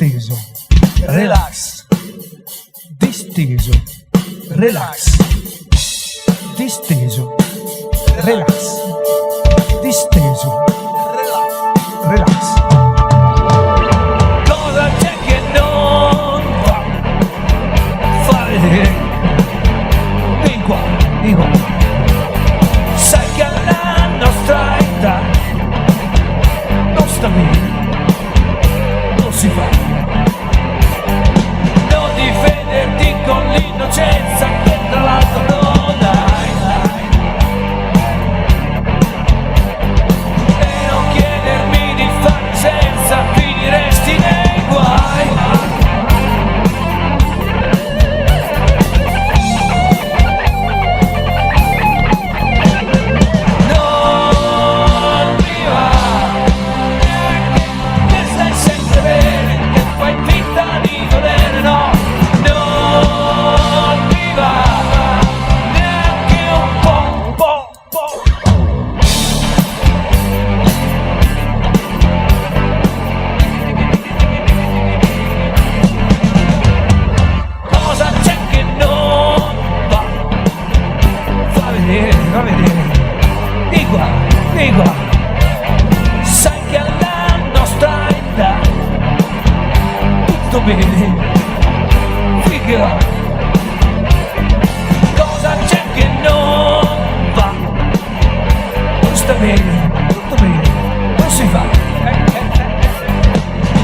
disteso, relax, disteso, relax, disteso, relax, disteso, relax. Cosa c'è che non va? Fa vedere. Vieni qua, vieni qua. Sai che alla nostra età non sta bene, non si fa. Non difenderti con l'innocenza che tra l'altro non hai. E non chiedermi di fare senza, finiresti nei guai. Non mi va che stai sempre bene, che fai finta di volere, no. Non mi va neanche un po'. Cosa c'è che non va? Fa vedere, fa vedere. Di qua, di qua. Sai che alla nostra età tutto bene, figa. Cosa c'è che non va? Non sta bene, tutto bene, non si fa.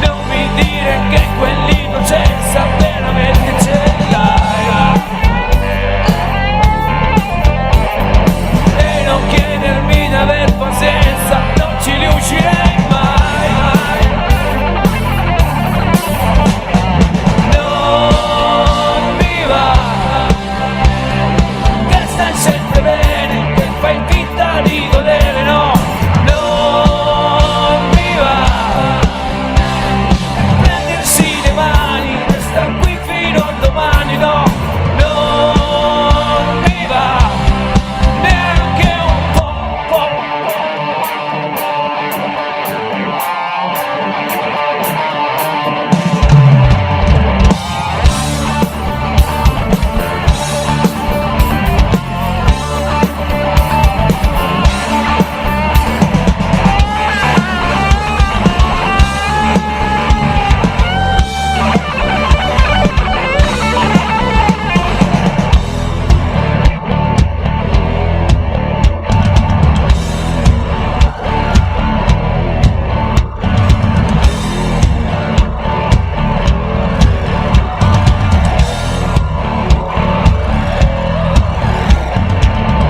Non mi dire che quell'innocenza veramente ce l'hai. E non chiedermi di aver pazienza, non ci riuscirei mai. Non mi va che stai sempre bene, che fai finta di godere, no. Non mi va prendersi le mani e star qui fino a domani, no. Non mi va neanche un po'.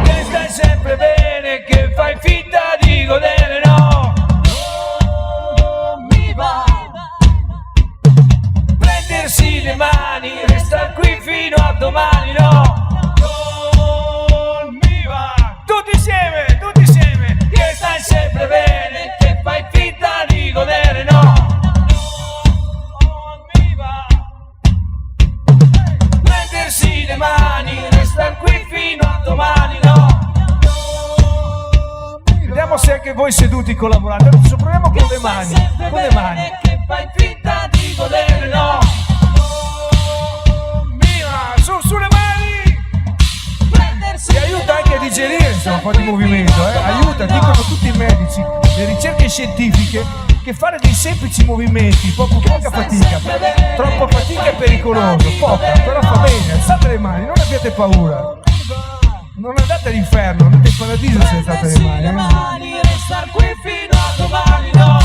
Che stai sempre bene, che fai finta di godere, no. Non mi va prendersi le mani, restar qui fino a domani, no. Non mi va. Tutti insieme, che stai sempre bene, che fai finta di godere, no. Non mi va prendersi le mani, restar qui fino a domani, no. Vediamo se anche voi seduti collaborate. Adesso proviamo con le mani. Con le mani. Che fai finta di godere, no. Sulle mani! Prendersi Ti aiuta anche a digerire, insomma, un po' di movimento, aiuta, dicono tutti i medici, le ricerche scientifiche, che fare dei semplici movimenti, poca fatica, troppa fatica è pericoloso, poca, però fa bene, alzate le mani, non abbiate paura, non andate all'inferno, andate in paradiso se alzate le mani. restar qui fino a domani, no.